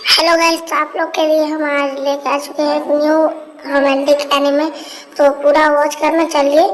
Hello guys, तो आप लोग के लिए हम आज लेके आ चुके हैं एक न्यू रोमांटिक एनिमे। तो पूरा वॉच करना, चलिए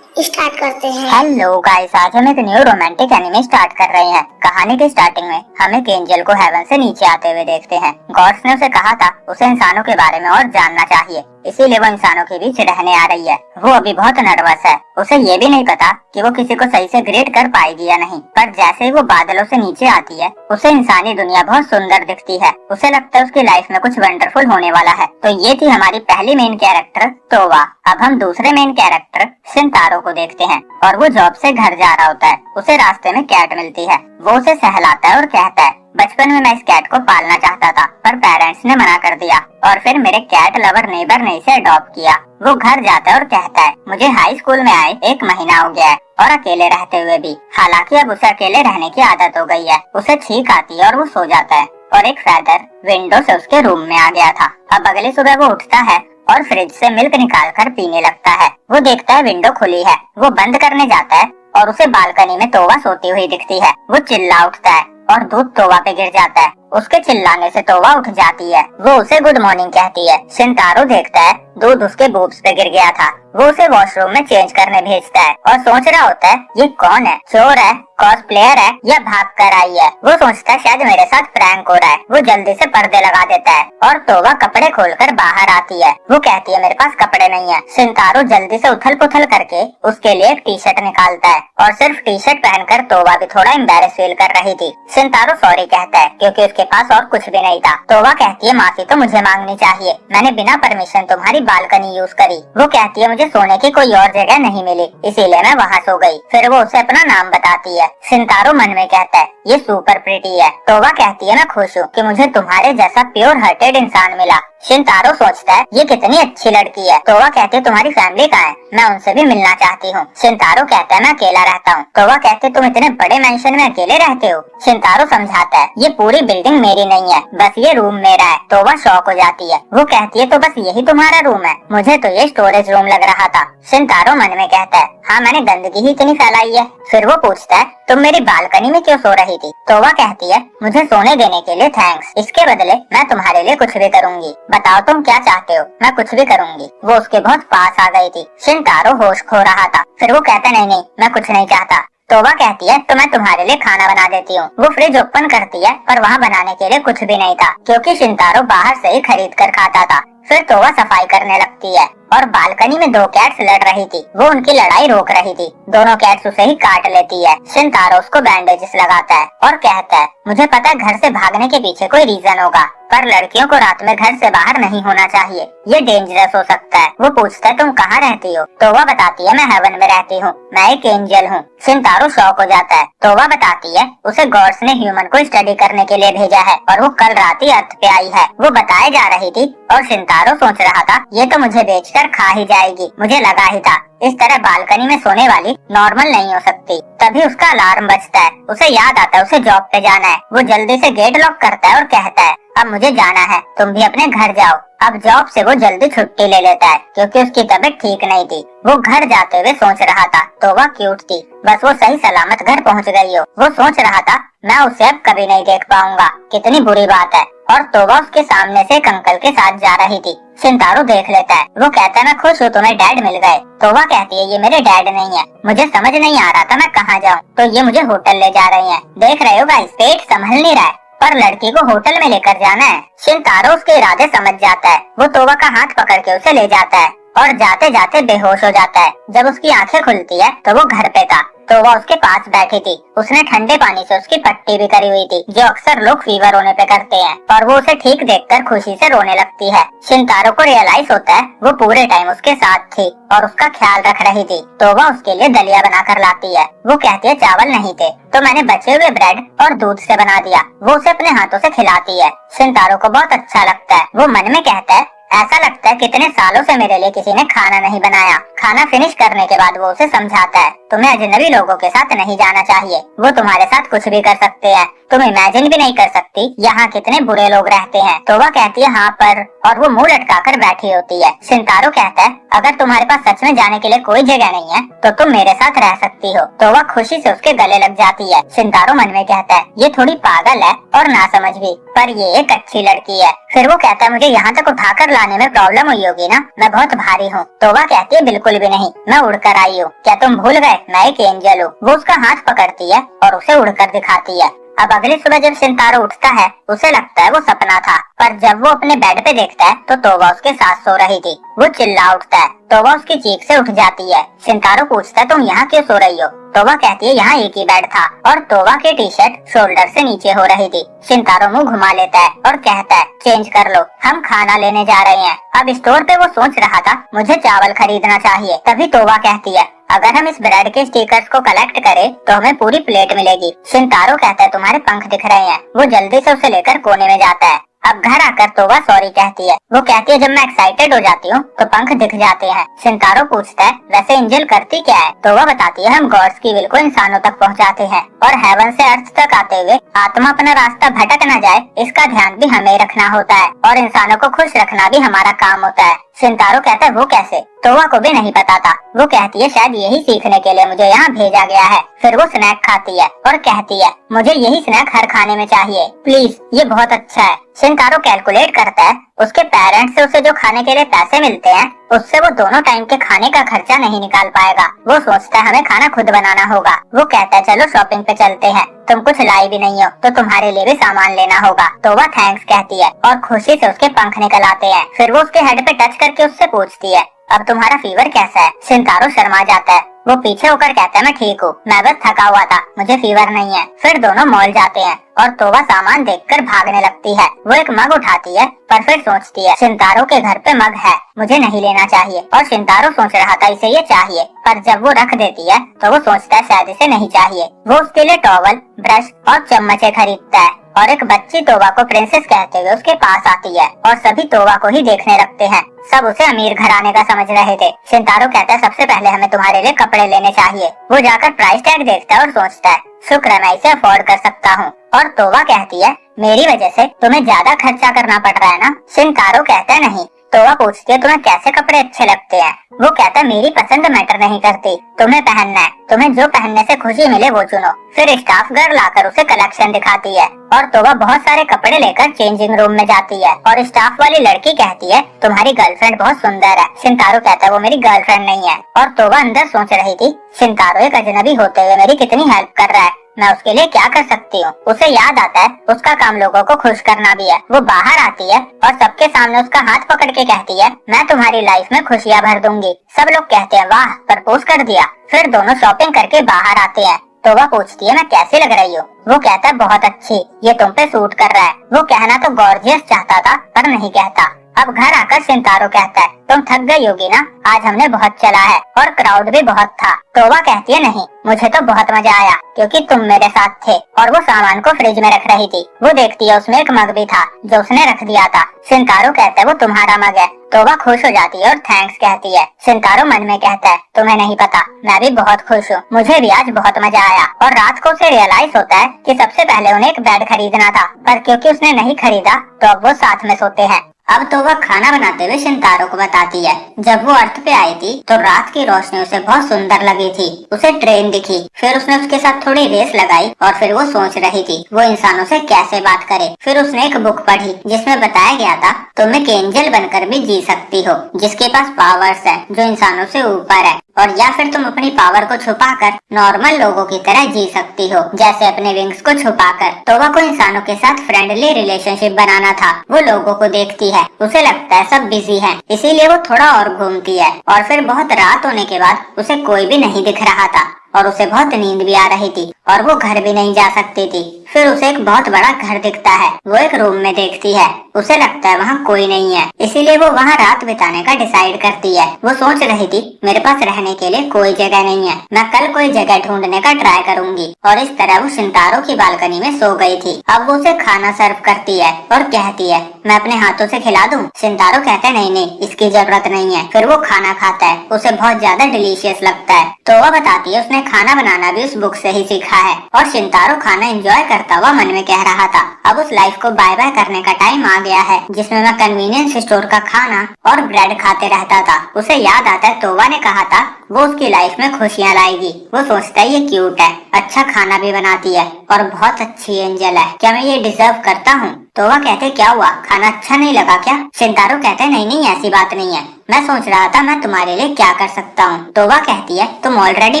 स्टार्ट करते हैं। हेलो गाइस, आज हम एक न्यू रोमांटिक एनिमे स्टार्ट कर रहे हैं। कहानी के स्टार्टिंग में हम एक एंजल को हेवन से नीचे आते हुए देखते हैं। गॉड्स ने उसे कहा था उसे इंसानों के बारे में और जानना चाहिए, इसीलिए वो इंसानों के बीच रहने आ रही है। वो अभी बहुत नर्वस है। उसे ये भी नहीं पता कि वो किसी को सही से ग्रेड कर पाएगी या नहीं, पर जैसे ही वो बादलों से नीचे आती है उसे इंसानी दुनिया बहुत सुंदर दिखती है। उसे लगता है उसकी लाइफ में कुछ वंडरफुल होने वाला है। तो ये थी हमारी पहली मेन कैरेक्टर तोवा। अब हम दूसरे मेन कैरेक्टर शिनतारो को देखते हैं और वो जॉब से घर जा रहा होता है। उसे रास्ते में कैट मिलती है। वो उसे सहलाता है और कहता है, बचपन में मैं इस कैट को पालना चाहता था पर पेरेंट्स ने मना कर दिया और फिर मेरे कैट लवर नेबर ने इसे अडॉप्ट किया। वो घर जाता है और कहता है, मुझे हाई स्कूल में आए 1 महीना हो गया है और अकेले रहते हुए भी। हालांकि अब उसे अकेले रहने की आदत हो गई है। उसे छींक आती है और वो सो जाता है और एक फेदर विंडो से उसके रूम में आ गया था। अब अगली सुबह वो उठता है और फ्रिज से मिल्क निकालकर पीने लगता है। वो देखता है विंडो खुली है। वो बंद करने जाता है और उसे बालकनी में तोवा सोती हुई दिखती है। वो चिल्ला उठता है और दूध तोवा पे गिर जाता है। उसके चिल्लाने से तोवा उठ जाती है। वो उसे गुड मॉर्निंग कहती है। शिनतारो देखता है दूध उसके बूब्स पे गिर गया था। वो उसे वॉशरूम में चेंज करने भेजता है और सोच रहा होता है ये कौन है, चोर है, कॉस्प्लेयर है या भाग कर आई है। वो सोचता है शायद मेरे साथ प्रैंक हो रहा है। वो जल्दी से पर्दे लगा देता है और तोवा कपड़े खोलकर बाहर आती है। वो कहती है मेरे पास कपड़े नहीं है। शिनतारो जल्दी से उथल पुथल करके उसके लिए एक टी शर्ट निकालता है और सिर्फ टी शर्ट पहनकर तोवा भी थोड़ा एम्बैरेस फील कर रही थी। शिनतारो सॉरी कहता है क्योंकि उसके पास और कुछ भी नहीं था। तोवा कहती है माफी तो मुझे मांगनी चाहिए, मैंने बिना परमिशन तुम्हारी बालकनी यूज करी। वो कहती है मुझे सोने की कोई और जगह नहीं मिली, इसीलिए मैं वहाँ सो गई। फिर वो उसे अपना नाम बताती है। शिनतारो मन में कहता है ये सुपर प्रिटी है। तोवा कहती है मैं खुश हूँ कि मुझे तुम्हारे जैसा प्योर हार्टेड इंसान मिला। शिनतारो सोचता है ये कितनी अच्छी लड़की है। तोवा कहती है तुम्हारी फैमिली कहाँ है, मैं उनसे भी मिलना चाहती हूँ। शिनतारो कहता है मैं अकेला रहता हूँ। तोवा कहते तुम इतने बड़े मेंशन में अकेले रहते हो। शिनतारो समझाता है ये पूरी बिल्डिंग मेरी नहीं है, बस ये रूम मेरा है। तोवा शॉक हो जाती है। वो कहती है तो बस यही तुम्हारा रूम है, मुझे तो ये स्टोरेज रूम लग रहा था। शिनतारो मन में कहता है हाँ मैंने गंदगी ही इतनी फैलाई है। फिर वो पूछता है तुम मेरी बालकनी में क्यों सो रही थी। तोवा कहती है मुझे सोने देने के लिए थैंक्स, इसके बदले मैं तुम्हारे लिए कुछ भी करूंगी। बताओ तुम क्या चाहते हो, मैं कुछ भी करूंगी। वो उसके बहुत पास आ गई थी। शिनतारो होश खो रहा था। फिर वो कहता नहीं मैं कुछ नहीं चाहता। तोवा कहती है तो मैं तुम्हारे लिए खाना बना देती हूँ। वो फ्रिज ओपन करती है पर वहाँ बनाने के लिए कुछ भी नहीं था क्योंकि शिनतारो बाहर से ही खरीद कर खाता था। फिर तोवा सफाई करने लगती है और बालकनी में 2 कैट्स लड़ रही थी। वो उनकी लड़ाई रोक रही थी। दोनों कैट्स उसे ही काट लेती है। शिनतारो उसको बैंडेजेस लगाता है और कहता है मुझे पता है घर से भागने के पीछे कोई रीजन होगा, पर लड़कियों को रात में घर से बाहर नहीं होना चाहिए, ये डेंजरस हो सकता है। वो पूछता है तुम कहाँ रहती हो। तोवा बताती है मैं हेवन में रहती हूँ, मैं एक एंजल हूँ। शिनतारो शॉक हो जाता है। तोवा बताती है उसे गॉड्स ने ह्यूमन को स्टडी करने के लिए भेजा है और वो कल रात ही अर्थ पे आई है। वो बताए जा रही थी और शिनतारो सोच रहा था ये तो मुझे बेचकर खा ही जाएगी। मुझे लगा ही था इस तरह बालकनी में सोने वाली नॉर्मल नहीं हो सकती। तभी उसका अलार्म बजता है। उसे याद आता है उसे जॉब पे जाना है। वो जल्दी से गेट लॉक करता है और कहता है अब मुझे जाना है, तुम भी अपने घर जाओ। अब जॉब से वो जल्दी छुट्टी ले लेता है क्योंकि उसकी तबीयत ठीक नहीं थी। वो घर जाते हुए सोच रहा था तोवा क्यूट थी, बस वो सही सलामत घर पहुंच गई हो। वो सोच रहा था मैं उसे अब कभी नहीं देख पाऊंगा, कितनी बुरी बात है। और तोवा उसके सामने से एक अंकल के साथ जा रही थी। शिनतारो देख लेता है। वो कहता है मैं खुश हूँ तुम्हें डैड मिल गए। तोवा कहती है ये मेरे डैड नहीं है, मुझे समझ नहीं आ रहा था मैं कहाँ जाऊँ, तो ये मुझे होटल ले जा रही है। देख रहे हो गाइस, पेट संभल नहीं रहा है पर लड़की को होटल में लेकर जाना है। शिनतारो उसके इरादे समझ जाता है। वो तोवा का हाथ पकड़ के उसे ले जाता है और जाते जाते बेहोश हो जाता है। जब उसकी आंखें खुलती है तो वो घर पे था। तोवा उसके पास बैठी थी। उसने ठंडे पानी से उसकी पट्टी भी करी हुई थी जो अक्सर लोग फीवर होने पे करते हैं और वो उसे ठीक देखकर खुशी से रोने लगती है। शिनतारो को रियलाइज होता है वो पूरे टाइम उसके साथ थी और उसका ख्याल रख रही थी। तोवा उसके लिए दलिया बनाकर लाती है। वो कहती है चावल नहीं थे तो मैंने बचे हुए ब्रेड और दूध से बना दिया। वो उसे अपने हाथों से खिलाती है। शिनतारो को बहुत अच्छा लगता है। वो मन में कहता है ऐसा लगता है कितने सालों से मेरे लिए किसी ने खाना नहीं बनाया। खाना फिनिश करने के बाद वो उसे समझाता है, तुम्हें अजनबी लोगों के साथ नहीं जाना चाहिए, वो तुम्हारे साथ कुछ भी कर सकते हैं, तुम इमेजिन भी नहीं कर सकती यहाँ कितने बुरे लोग रहते हैं। तो वह कहती है हाँ पर, और वो मुंह लटकाकर बैठी होती है। शिनतारो कहता है अगर तुम्हारे पास सच में जाने के लिए कोई जगह नहीं है तो तुम मेरे साथ रह सकती हो। तो वह खुशी से उसके गले लग जाती है। शिनतारो मन में कहता है ये थोड़ी पागल है और नासमझ भी, पर ये एक अच्छी लड़की है। फिर वो कहता है मुझे यहाँ तक उठाकर लाने में प्रॉब्लम हुई होगी ना, मैं बहुत भारी हूँ। तो वह कहती है बिल्कुल भी नहीं, मैं उड़कर आई हूँ, क्या तुम भूल गए मैं एक एंजल हूँ। वो उसका हाथ पकड़ती है और उसे उड़कर दिखाती है। अब अगली सुबह जब शिनतारो उठता है उसे लगता है वो सपना था, पर जब वो अपने बेड पे देखता है तो तोबा उसके साथ सो रही थी। वो चिल्ला उठता है, तोबा उसकी चीख से उठ जाती है। शिनतारो पूछता है तुम यहाँ क्यों सो रही हो। तोबा कहती है यहाँ एक ही बेड था और तोबा की टी शर्ट शोल्डर से नीचे हो रही थी। शिनतारो मुंह घुमा लेता है और कहता है चेंज कर लो, हम खाना लेने जा रहे हैं। अब स्टोर पे वो सोच रहा था मुझे चावल खरीदना चाहिए। तभी तोबा कहती है अगर हम इस ब्रेड के स्टिकर्स को कलेक्ट करें तो हमें पूरी प्लेट मिलेगी। शिनतारो कहता है तुम्हारे पंख दिख रहे हैं। वो जल्दी से उसे लेकर कोने में जाता है। अब घर आकर तोबा सॉरी कहती है। वो कहती है जब मैं एक्साइटेड हो जाती हूँ तो पंख दिख जाते हैं। शिनतारो पूछता है वैसे एंजल करती क्या है। तोबा बताती है हम गॉड्स की विल को इंसानों तक पहुँचाते हैं और हेवन से अर्थ तक आते हुए आत्मा अपना रास्ता भटक न जाए इसका ध्यान भी हमें रखना होता है और इंसानों को खुश रखना भी हमारा काम होता है। शिनतारो कहता है वो कैसे। तोबा को भी नहीं पता था। वो कहती है शायद यही सीखने के लिए मुझे यहाँ भेजा गया है। फिर वो स्नैक खाती है और कहती है मुझे यही स्नैक हर खाने में चाहिए प्लीज, ये बहुत अच्छा है। शिनतारो कैलकुलेट करता है उसके पेरेंट्स से उसे जो खाने के लिए पैसे मिलते हैं उससे वो दोनों टाइम के खाने का खर्चा नहीं निकाल पाएगा। वो सोचता है हमें खाना खुद बनाना होगा। वो कहता है चलो शॉपिंग पे चलते हैं, तुम कुछ लाई भी नहीं हो तो तुम्हारे लिए भी सामान लेना होगा। तो वह थैंक्स कहती है और खुशी से उसके पंख निकल आते हैं। फिर वो उसके हेड पे टच करके उससे पूछती है अब तुम्हारा फीवर कैसा है। शिनतारो शर्मा जाता है। वो पीछे होकर कहता है मैं ठीक हूँ, मैं बस थका हुआ था, मुझे फीवर नहीं है। फिर दोनों मॉल जाते हैं और तोबा सामान देखकर भागने लगती है। वो एक मग उठाती है पर फिर सोचती है शिनतारो के घर पे मग है, मुझे नहीं लेना चाहिए। और शिनतारो सोच रहा था इसे ये चाहिए, पर जब वो रख देती है तो वो सोचता है शायद इसे नहीं चाहिए। वो उसके लिए टॉवल, ब्रश और चम्मचे खरीदता है और एक बच्ची तोबा को प्रिंसेस कहते हुए उसके पास आती है और सभी तोबा को ही देखने लगते हैं। सब उसे अमीर घराने का समझ रहे थे। शिनतारो कहता है सबसे पहले हमें तुम्हारे लिए कपड़े लेने चाहिए। वो जाकर प्राइस टैग देखता है और सोचता है शुक्र है मैं इसे अफोर्ड कर सकता हूँ। और तोबा कहती है मेरी वजह से तुम्हें ज्यादा खर्चा करना पड़ रहा है ना। शिनतारो कहता है नहीं। तोबा पूछती है तुम्हें कैसे कपड़े अच्छे लगते हैं। वो कहता है मेरी पसंद मैटर नहीं करती, तुम्हें पहनना है, तुम्हें जो पहनने से खुशी मिले वो चुनो। फिर स्टाफ गर्ल आकर उसे कलेक्शन दिखाती है और तोबा बहुत सारे कपड़े लेकर चेंजिंग रूम में जाती है और स्टाफ वाली लड़की कहती है तुम्हारी गर्लफ्रेंड बहुत सुंदर है। शिनतारो कहता है वो मेरी गर्लफ्रेंड नहीं है। और तोबा अंदर सोच रही थी शिनतारो एक अजनबी होते हुए मेरी कितनी हेल्प कर रहा है, मैं उसके लिए क्या कर सकती हूँ। उसे याद आता है उसका काम लोगों को खुश करना भी है। वो बाहर आती है और सबके सामने उसका हाथ पकड़ के कहती है मैं तुम्हारी लाइफ में खुशियाँ भर दूंगी। सब लोग कहते हैं वाह प्रपोज कर दिया। फिर दोनों शॉपिंग करके बाहर आते हैं। तोबा पूछती है मैं कैसी लग रही हूँ। वो कहता है बहुत अच्छी, ये तुम पे सूट कर रहा है। वो कहना तो गॉर्जियस चाहता था पर नहीं कहता। अब घर आकर शिनतारो कहता है तुम थक गई होगी ना, आज हमने बहुत चला है और क्राउड भी बहुत था। तोबा कहती है नहीं, मुझे तो बहुत मजा आया क्योंकि तुम मेरे साथ थे। और वो सामान को फ्रिज में रख रही थी। वो देखती है उसमें एक मग भी था जो उसने रख दिया था। शिनतारो कहता है वो तुम्हारा मग है। तोबा खुश हो जाती है और थैंक्स कहती है। शिनतारो मन में कहता है तुम्हें नहीं पता, मैं भी बहुत खुश हूँ, मुझे भी आज बहुत मजा आया। और रात को उसे रियलाइज होता है कि सबसे पहले उन्हें एक बेड खरीदना था, पर क्योंकि उसने नहीं खरीदा तो अब वो साथ में सोते हैं। अब तो वह खाना बनाते हुए शिनतारो को बताती है जब वो अर्थ पे आई थी तो रात की रोशनी उसे बहुत सुंदर लगी थी। उसे ट्रेन दिखी, फिर उसने उसके साथ थोड़ी रेस लगाई और फिर वो सोच रही थी वो इंसानों से कैसे बात करे। फिर उसने एक बुक पढ़ी जिसमें बताया गया था तुम एक एंजल बनकर भी जी सकती हो जिसके पास पावर्स है जो इंसानों से ऊपर है, और या फिर तुम अपनी पावर को छुपाकर नॉर्मल लोगों की तरह जी सकती हो जैसे अपने विंग्स को छुपाकर। तोबा को इंसानों के साथ फ्रेंडली रिलेशनशिप बनाना था। वो लोगों को देखती है, उसे लगता है सब बिजी हैं, इसीलिए वो थोड़ा और घूमती है। और फिर बहुत रात होने के बाद उसे कोई भी नहीं दिख रहा था। और उसे बहुत नींद भी आ रही थी और वो घर भी नहीं जा सकती थी। फिर उसे एक बहुत बड़ा घर दिखता है। वो एक रूम में देखती है, उसे लगता है वहाँ कोई नहीं है, इसीलिए वो वहाँ रात बिताने का डिसाइड करती है। वो सोच रही थी मेरे पास रहने के लिए कोई जगह नहीं है, मैं कल कोई जगह ढूंढने का ट्राई करूंगी। और इस तरह वो शिंतारो की बालकनी में सो गई थी। अब वो उसे खाना सर्व करती है और कहती है मैं अपने हाथों से खिला दूं? शिंतारो कहता है नहीं, इसकी जरूरत नहीं है। फिर वो खाना खाता है, उसे बहुत ज्यादा डिलीशियस लगता है। तो वह बताती है उसने खाना बनाना भी उस बुक से ही सीखा है। और शिंतारो खाना एंजॉय करता हुआ मन में कह रहा था अब उस लाइफ को बाय बाय करने का टाइम आ गया है जिसमें मैं कन्वीनियंस स्टोर का खाना और ब्रेड खाते रहता था। उसे याद आता है तोवा ने कहा था वो उसकी लाइफ में खुशियाँ लाएगी। वो सोचता है ये क्यूट है, अच्छा खाना भी बनाती है और बहुत अच्छी एंजल है, क्या मैं ये डिजर्व करता हूँ? तोवा कहते क्या हुआ, खाना अच्छा नहीं लगा क्या? शिंतारो कहते नहीं ऐसी बात नहीं है, मैं सोच रहा था मैं तुम्हारे लिए क्या कर सकता हूँ। तोवा कहती है तुम ऑलरेडी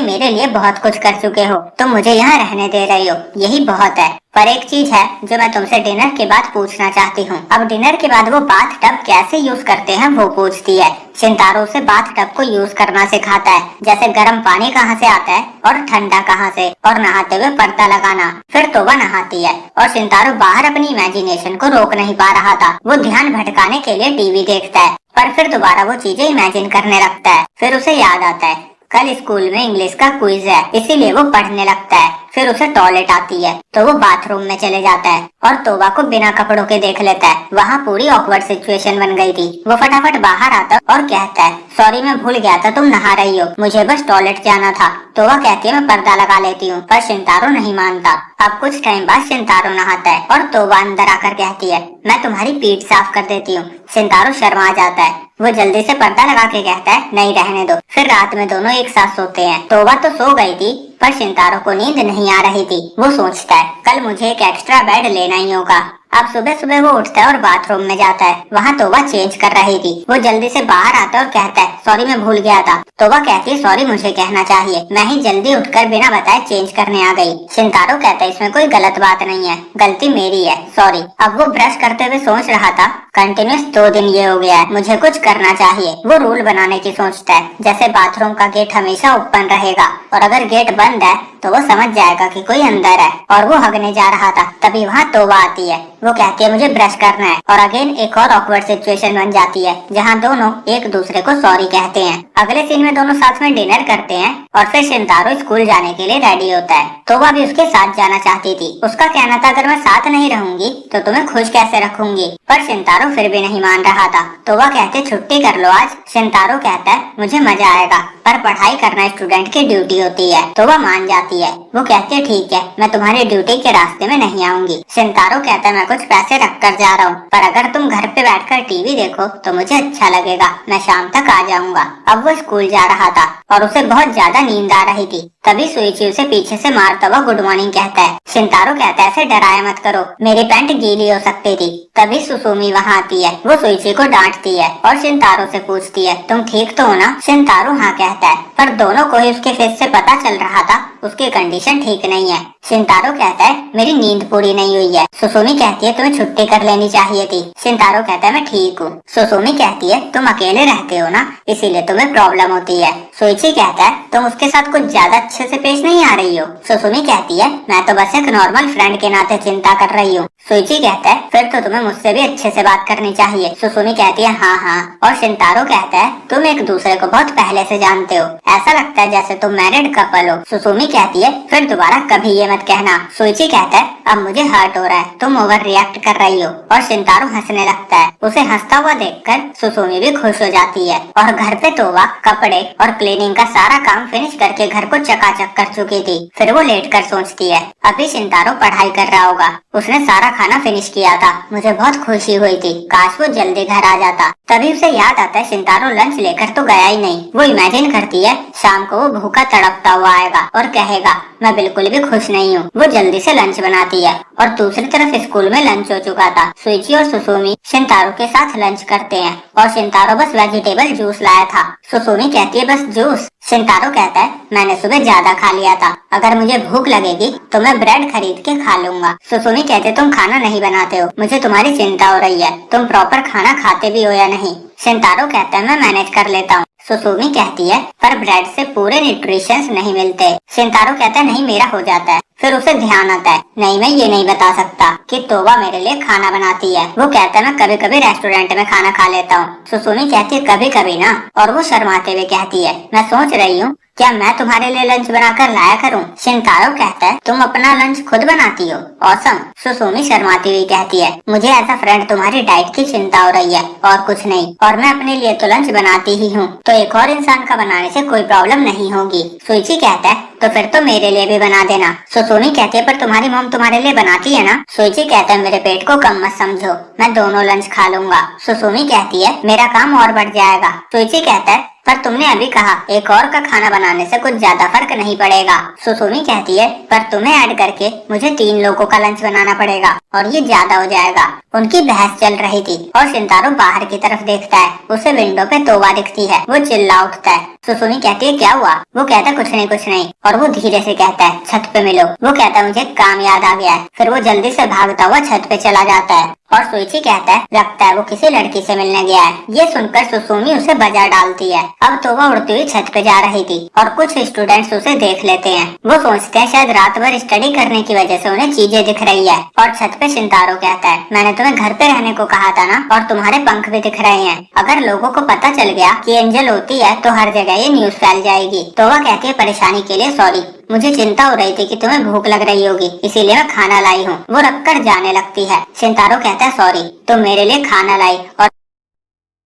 मेरे लिए बहुत कुछ कर चुके हो, तुम मुझे यहाँ रहने दे रही हो, यही बहुत है। पर एक चीज है जो मैं तुमसे डिनर के बाद पूछना चाहती हूँ। अब डिनर के बाद वो बाथ टब कैसे यूज करते हैं वो पूछती है। शिंतारो से बाथ टब को यूज करना सिखाता है, जैसे गर्म पानी कहाँ से आता है और ठंडा कहाँ से, और नहाते हुए पर्दा लगाना। फिर तोबा नहाती है और शिंतारो बाहर अपनी इमेजिनेशन को रोक नहीं पा रहा था। वो ध्यान भटकाने के लिए टीवी देखता है, पर फिर दोबारा वो चीजें इमेजिन करने लगता है। फिर उसे याद आता है कल स्कूल में इंग्लिश का क्विज है, इसीलिए वो पढ़ने लगता है। फिर उसे टॉयलेट आती है तो वो बाथरूम में चले जाता है और तोबा को बिना कपड़ों के देख लेता है। वहाँ पूरी ऑकवर्ड सिचुएशन बन गई थी। वो फटाफट बाहर आता और कहता है सॉरी मैं भूल गया था तुम नहा रही हो, मुझे बस टॉयलेट जाना था। तोबा कहती है मैं पर्दा लगा लेती हूँ, पर शिंतारो नहीं मानता। अब कुछ टाइम बाद शिंतारो नहाता है और तोबा अंदर आकर कहती है मैं तुम्हारी पीठ साफ कर देती हूँ। शिंतारो शर्मा जाता है, वो जल्दी से पर्दा लगा के कहता है नहीं रहने दो। फिर रात में दोनों एक साथ सोते हैं। तोबा तो सो गई थी पर शिंतारो को नींद नहीं आ रही थी। वो सोचता है कल मुझे एक एक्स्ट्रा बेड लेना ही होगा। अब सुबह सुबह वो उठता है और बाथरूम में जाता है। वहाँ तोबा चेंज कर रही थी। वो जल्दी से बाहर आता है और कहता है सॉरी मैं भूल गया था। तोबा कहती है सॉरी मुझे कहना चाहिए, मैं ही जल्दी उठकर बिना बताए चेंज करने आ गई। शिंतारो कहता है इसमें कोई गलत बात नहीं है, गलती मेरी है, सॉरी। अब वो ब्रश करते हुए सोच रहा था कंटिन्यूस 2 दिन ये हो गया है, मुझे कुछ करना चाहिए। वो रूल बनाने की सोचता है, जैसे बाथरूम का गेट हमेशा ओपन रहेगा और अगर गेट बंद है तो वो समझ जाएगा कि कोई अंदर है। और वो हगने जा रहा था तभी वहाँ तोबा आती है। वो कहती है मुझे ब्रश करना है और अगेन एक और ऑकवर्ड सिचुएशन बन जाती है जहाँ दोनों एक दूसरे को सॉरी कहते हैं। अगले सीन में दोनों साथ में डिनर करते हैं और फिर शिंतारो स्कूल जाने के लिए रेडी होता है। तोबा भी उसके साथ जाना चाहती थी। उसका कहना था अगर मैं साथ नहीं रहूंगी तो तुम्हें खुश कैसे रखूंगी, पर शिंतारो फिर भी नहीं मान रहा था। तोबा कहते छुट्टी कर लो आज। शिंतारो कहता है मुझे मजा आएगा पर पढ़ाई करना स्टूडेंट की ड्यूटी होती है। तोबा मान जाती है। वो कहती है ठीक है मैं तुम्हारी ड्यूटी के रास्ते में नहीं आऊंगी। शिंतारो कहता है मैं कुछ पैसे रख कर जा रहा हूँ, पर अगर तुम घर पे बैठकर टीवी देखो तो मुझे अच्छा लगेगा, मैं शाम तक आ जाऊंगा। अब वो स्कूल जा रहा था और उसे बहुत ज्यादा नींद आ रही थी। तभी सुइची उसे पीछे से मारता हुआ गुड मॉर्निंग कहता है। शिंतारो कहता है ऐसे डराया मत करो, मेरी पैंट गीली हो सकती थी। तभी सुसुमी वहाँ आती है। वो सुइची को डांटती है और शिंतारो से पूछती है तुम ठीक तो हो ना? शिंतारो हाँ कहता है, पर दोनों को ही उसके फेस से पता चल रहा था उसकी कंडीशन ठीक नहीं है। शिंतारो कहता है मेरी नींद पूरी नहीं हुई है। सुसुमी कहती है तुम्हें छुट्टी कर लेनी चाहिए थी। शिंतारो कहता है मैं ठीक हूँ। सुसुमी कहती है तुम अकेले रहते हो ना, इसीलिए तुम्हें प्रॉब्लम होती है। सुइची कहता है तुम उसके साथ कुछ ज्यादा अच्छे से पेश नहीं आ रही हो। सुसुमी कहती है मैं तो बस एक नॉर्मल फ्रेंड के नाते चिंता कर रही हूँ। सुइची कहता है फिर तो तुम्हें मुझसे भी अच्छे से बात करनी चाहिए। सुसुमी कहती है हाँ। और शिंतारो कहता है तुम एक दूसरे को बहुत पहले से जानते हो, ऐसा लगता है जैसे तुम मैरिड कपल हो। सुसुमी कहती है फिर दोबारा कभी ये मत कहना। सुइची कहता है अब मुझे हर्ट हो रहा है, तुम ओवर रिएक्ट कर रही हो। और शिंतारो हंसने लगता है। उसे हंसता हुआ देखकर सुसुमी भी खुश हो जाती है। और घर पे तोबा कपड़े और क्लीनिंग का सारा काम फिनिश करके घर को चकाचक कर चुकी थी। फिर वो लेट कर सोचती है अभी शिंतारो पढ़ाई कर रहा होगा, उसने सारा खाना फिनिश किया था, मुझे बहुत खुशी हुई थी, काश वो जल्दी घर आ जाता। तभी उसे याद आता है शिंतारो लंच लेकर तो गया ही नहीं। वो इमेजिन करती है शाम को वो भूखा तड़पता हुआ आएगा और कहेगा मैं बिल्कुल भी खुश नहीं हूँ। वो जल्दी से लंच बनाती है और दूसरी तरफ स्कूल में लंच हो चुका था। सुइची और सुसुमी शिंतारो के साथ लंच करते हैं और शिंतारो बस वेजिटेबल जूस लाया था। सुसुमी कहती है बस जूस? शिंतारो कहता है मैंने सुबह ज्यादा खा लिया था, अगर मुझे भूख लगेगी तो मैं ब्रेड खरीद के खा लूंगा। सुसुमी कहते तुम खाना नहीं बनाते हो, मुझे तुम्हारी चिंता हो रही है, तुम प्रॉपर खाना खाते भी हो या नहीं? शिंतारो कहता है मैं मैनेज कर लेता हूँ। सुसुमी कहती है पर ब्रेड से पूरे न्यूट्रिशंस नहीं मिलते। शिनतारो कहता है नहीं मेरा हो जाता है। फिर उसे ध्यान आता है नहीं मैं ये नहीं बता सकता कि तोबा मेरे लिए खाना बनाती है। वो कहता है मैं कभी कभी रेस्टोरेंट में खाना खा लेता हूँ। सुसुमी कहती है कभी कभी ना, और वो शर्माते हुए कहती है मैं सोच रही हूँ क्या मैं तुम्हारे लिए लंच बनाकर लाया करूं? शिनतारो कहता है तुम अपना लंच खुद बनाती हो? ऑसम। सुसुमी शर्माती हुई कहती है मुझे एज अ फ्रेंड तुम्हारी डाइट की चिंता हो रही है और कुछ नहीं, और मैं अपने लिए तो लंच बनाती ही हूँ, तो एक और इंसान का बनाने से कोई प्रॉब्लम नहीं होगी। सुइची कहता है तो फिर तो मेरे लिए भी बना देना। सुसुमी कहती है पर तुम्हारी मॉम तुम्हारे लिए बनाती है ना? सुइची कहता है मेरे पेट को कम मत समझो, मैं दोनों लंच खा लूंगा। सुसुमी कहती है मेरा काम और बढ़ जाएगा। सुइची कहता है पर तुमने अभी कहा एक और का खाना बनाने से कुछ ज्यादा फर्क नहीं पड़ेगा। सुसुमी कहती है पर तुम्हें ऐड करके मुझे 3 लोगों का लंच बनाना पड़ेगा और ये ज्यादा हो जाएगा। उनकी बहस चल रही थी और शिनतारो बाहर की तरफ देखता है। उसे विंडो पे तोबा दिखती है। वो चिल्ला उठता है। सुसुमी कहती है क्या हुआ? वो कहता है कुछ नहीं, और वो धीरे से कहता है छत पे मिलो। वो कहता है मुझे काम याद आ गया है। फिर वो जल्दी से भागता हुआ छत पे चला जाता है और सुइची कहता है लगता है वो किसी लड़की से मिलने गया है। ये सुनकर सुसुमी उसे बजा डालती है। अब तोबा उड़ती हुई छत पे जा रही थी और कुछ स्टूडेंट्स उसे देख लेते हैं। वो सोचते हैं शायद रात भर स्टडी करने की वजह से उन्हें चीजें दिख रही है। और छत पे शिनतारो कहता है मैंने तुम्हें घर पे रहने को कहा था ना, और तुम्हारे पंख भी दिख रहे हैं। अगर लोगों को पता चल गया कि एंजल होती है तो हर जगह ये न्यूज फैल जाएगी। तोबा कहती है परेशानी के लिए सॉरी, मुझे चिंता हो रही थी कि तुम्हें भूख लग रही होगी इसीलिए मैं खाना लाई हूँ। वो रखकर जाने लगती है। शिनतारो कहता है सॉरी, तुम मेरे लिए खाना लाई और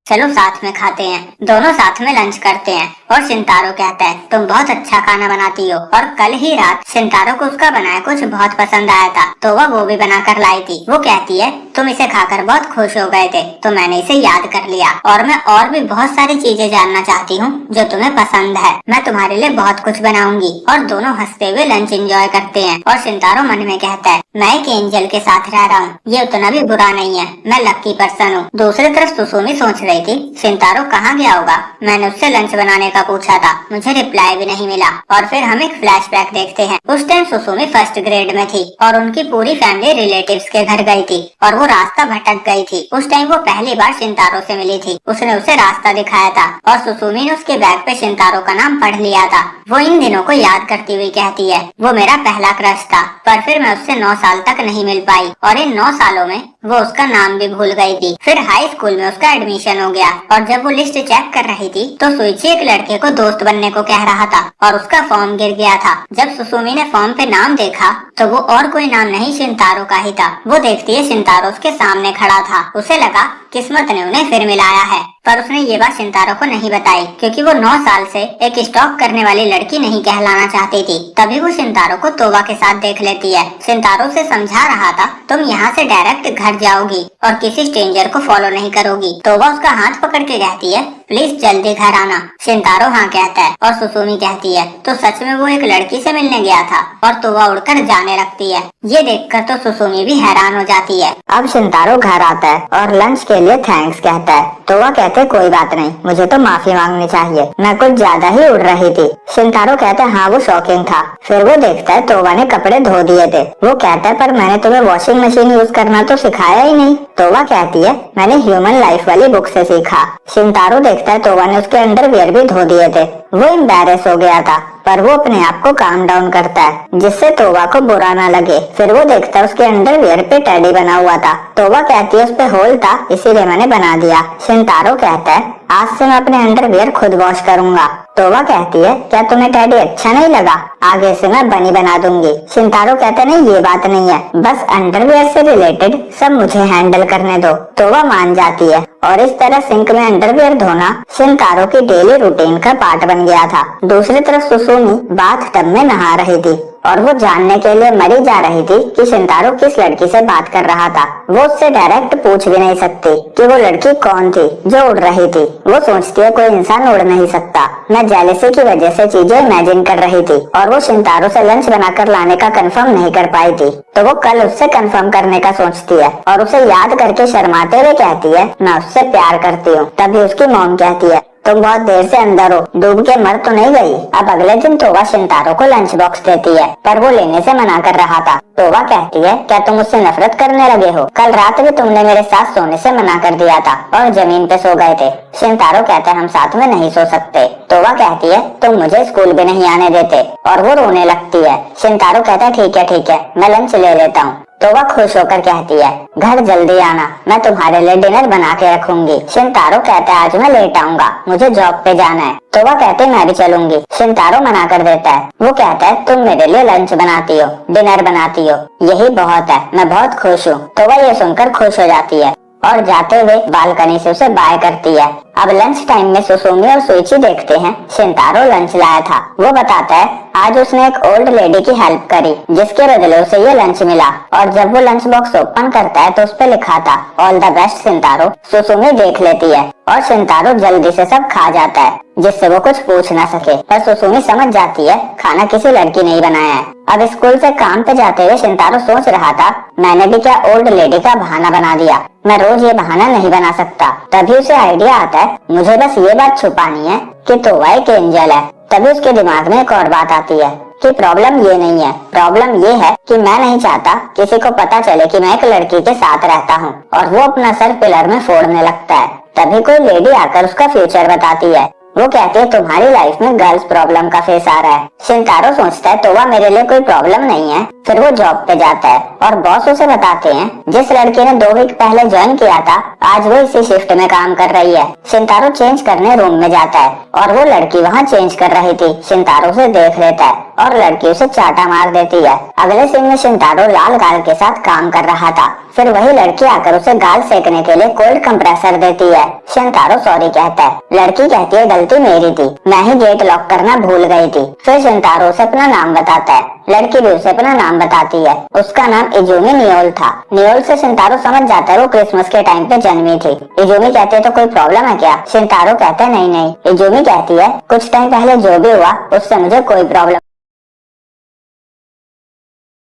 चलो साथ में खाते हैं। दोनों साथ में लंच करते हैं और शिनतारो कहता है तुम बहुत अच्छा खाना बनाती हो, और कल ही रात शिनतारो को उसका बनाया कुछ बहुत पसंद आया था तो वह वो भी बनाकर लाई थी। वो कहती है तुम इसे खाकर बहुत खुश हो गए थे तो मैंने इसे याद कर लिया, और मैं और भी बहुत सारी चीजें जानना चाहती हूँ जो तुम्हें पसंद है। मैं तुम्हारे लिए बहुत कुछ बनाऊंगी। और दोनों हंसते हुए लंच एंजॉय करते हैं। और शिनतारो मन में कहता है मैं एक एंजल के साथ रह रहा हूँ, ये उतना भी बुरा नहीं है, मैं लकी पर्सन हूँ। दूसरी तरफ सुसुमी सोच रही थी शिनतारो कहाँ गया होगा, मैंने उससे लंच बनाने का पूछा था, मुझे रिप्लाई भी नहीं मिला। और फिर हम एक फ्लैशबैक देखते हैं। उस टाइम सुसुमी फर्स्ट ग्रेड में थी और उनकी पूरी फैमिली रिलेटिव्स के घर गई थी और वो रास्ता भटक गई थी। उस टाइम वो पहली बार शिनतारो से मिली थी। उसने उसे रास्ता दिखाया था और सुसुमी ने उसके बैग पे शिनतारो का नाम पढ़ लिया था। वो इन दिनों को याद करती हुई कहती है वो मेरा पहला क्रश था, पर फिर मैं उससे 9 साल तक नहीं मिल पाई और इन 9 सालों में वो उसका नाम भी भूल गई थी। फिर हाई स्कूल में उसका एडमिशन हो गया और जब वो लिस्ट चेक कर रही थी तो सुइची एक लड़के को दोस्त बनने को कह रहा था और उसका फॉर्म गिर गया था। जब सुसुमी ने फॉर्म पे नाम देखा तो वो और कोई नाम नहीं शिनतारो का ही था। वो देखती है शिनतारो उसके सामने खड़ा था। उसे लगा किस्मत ने उन्हें फिर मिलाया है, पर उसने ये बात शिनतारो को नहीं बताई क्योंकि वो 9 साल से एक स्टॉक करने वाली लड़की नहीं कहलाना चाहती थी। तभी वो शिनतारो को तोबा के साथ देख लेती है। शिनतारो से समझा रहा था तुम यहाँ से डायरेक्ट घर जाओगी और किसी स्ट्रेंजर को फॉलो नहीं करोगी। तोबा उसका हाथ पकड़ के कहती है प्लीज जल्दी घर आना। शिनतारो हाँ कहता है और सुसुमी कहती है तो सच में वो एक लड़की से मिलने गया था, और तोबा उड़कर जाने लगती है। ये देखकर तो सुसुमी भी हैरान हो जाती है। अब शिनतारो घर आता है और लंच के लिए थैंक्स कहता है। तोबा कहते है कोई बात नहीं, मुझे तो माफी मांगनी चाहिए, मैं कुछ ज्यादा ही उड़ रही थी। शिनतारो कहता है हाँ वो शॉकिंग था। फिर वो देखता है तोबा ने कपड़े धो दिए थे। वो कहता है पर मैंने तुम्हें वॉशिंग मशीन यूज करना तो सिखाया ही नहीं। तोबा कहती है मैंने ह्यूमन लाइफ वाली बुक से सीखा। शिनतारो देखता है तोबा ने उसके अंडरवियर भी धो दिए थे। वो एम्बैरेस हो गया था, पर वो अपने आप को काम डाउन करता है जिससे तोबा को बुरा ना लगे। फिर वो देखता है उसके अंडरवियर पे टेडी बना हुआ था। तोबा कहती है उस पे होल था इसीलिए मैंने बना दिया। शिनतारो कहता है आज से मैं अपने अंडरवियर खुद वॉश करूंगा। तोबा कहती है क्या तुम्हें टेडी अच्छा नहीं लगा, आगे से मैं बनी बना दूंगी। शिनतारो कहता है नहीं ये बात नहीं है, बस अंडरवियर से रिलेटेड सब मुझे हैंडल करने दो। तोबा मान जाती है और इस तरह सिंक में अंडरवियर धोना शिनतारो की डेली रूटीन का पार्ट बन गया था। दूसरी तरफ सुसुमी बाथ टब में नहा रही थी और वो जानने के लिए मरी जा रही थी कि शिनतारो किस लड़की से बात कर रहा था। वो उससे डायरेक्ट पूछ भी नहीं सकती कि वो लड़की कौन थी जो उड़ रही थी। वो सोचती है कोई इंसान उड़ नहीं सकता। मैं जेलसी की वजह से चीजें इमेजिन कर रही थी और वो शिनतारो से लंच बनाकर लाने का कंफर्म नहीं कर पाई थी, तो वो कल उससे कंफर्म करने का सोचती है और उसे याद करके शर्माते हुए कहती है मैं उससे प्यार करती हूँ। तभी उसकी मॉम कहती है तुम बहुत देर से अंदर हो, डूब के मर तो नहीं गई। अब अगले दिन तोवा शिनतारो को लंच बॉक्स देती है, पर वो लेने से मना कर रहा था। तोवा कहती है, क्या तुम मुझसे नफरत करने लगे हो? कल रात भी तुमने मेरे साथ सोने से मना कर दिया था और जमीन पे सो गए थे। शिनतारो कहता है, हम साथ में नहीं सो सकते। तोवा कहती है, तुम मुझे स्कूल भी नहीं आने देते, और वो रोने लगती है। शिनतारो कहता है, ठीक है, मैं लंच ले लेता हूँ। तोवा खुश होकर कहती है, घर जल्दी आना, मैं तुम्हारे लिए डिनर बना के रखूंगी। शिनतारो कहता है, आज मैं लेट आऊंगा, मुझे जॉब पे जाना है। तोवा कहते है, मैं भी चलूंगी। शिनतारो मना कर देता है। वो कहता है, तुम मेरे लिए लंच बनाती हो, डिनर बनाती हो, यही बहुत है, मैं बहुत खुश हूँ। तोवा ये सुनकर खुश हो जाती है और जाते हुए बालकनी से उसे बाय करती है। अब लंच टाइम में सुसुमी और सुइची देखते हैं शिनतारो लंच लाया था। वो बताता है, आज उसने एक ओल्ड लेडी की हेल्प करी, जिसके बदले उसे ये लंच मिला। और जब वो लंच बॉक्स ओपन करता है तो उस पे लिखा था, ऑल द बेस्ट शिनतारो। सुसुमी देख लेती है और शिनतारो जल्दी से सब खा जाता है, जिससे वो कुछ पूछ ना सके। पर सुसुमी समझ जाती है, खाना किसी लड़की ने ही बनाया है। अब स्कूल से काम पे जाते हुए शिनतारो सोच रहा था, मैंने भी क्या ओल्ड लेडी का बहाना बना दिया, मैं रोज ये बहाना नहीं बना सकता। तभी उसे आइडिया आता है, मुझे बस ये बात छुपानी है कि तोवा एक एंजल है। तभी उसके दिमाग में एक और बात आती है कि प्रॉब्लम ये नहीं है, प्रॉब्लम ये है कि मैं नहीं चाहता किसी को पता चले कि मैं एक लड़की के साथ रहता हूँ। और वो अपना सर पिलर में फोड़ने लगता है। तभी कोई लेडी आकर उसका फ्यूचर बताती है। वो कहती है, तुम्हारी लाइफ में गर्ल्स प्रॉब्लम का फेस आ रहा है। शिनतारो सोचता है, तोवा मेरे लिए कोई प्रॉब्लम नहीं है। फिर वो जॉब पे जाता है और बॉस उसे बताते हैं, जिस लड़की ने 2 वीक पहले ज्वाइन किया था, आज वो इसी शिफ्ट में काम कर रही है। शिनतारो चेंज करने रूम में जाता है और वो लड़की वहाँ चेंज कर रही थी। शिनतारो उसे देख लेता है और लड़की उसे चाटा मार देती है। अगले सीन में शिनतारो लाल गाल के साथ काम कर रहा था। फिर वही लड़की आकर उसे गाल सेकने के लिए कोल्ड कंप्रेसर देती है। शिनतारो सॉरी कहता है। लड़की कहती है, गलती मेरी थी, मैं ही गेट लॉक करना भूल गई थी। फिर शिनतारो उसे अपना नाम बताता है। लड़की भी उसे अपना नाम बताती है। उसका नाम इजुमी नियोल था। नियोल से शिनतारो समझ जाता है वो क्रिसमस के टाइम पे जन्मी थी। इजुमी कहते है, तो कोई प्रॉब्लम है क्या? शिनतारो कहता है, नहीं। इजुमी कहती है, कुछ टाइम पहले जो भी हुआ उससे मुझे कोई प्रॉब्लम।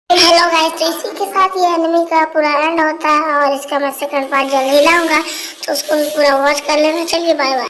हेलो गाइस, तो इसी के साथ ये एनिमे का पूरा एंड होता है और इसका मैं सेकंड पार्ट जल्दी लाऊंगा, तो उसको भी पूरा वॉच कर लेना। चलिए बाय बाय।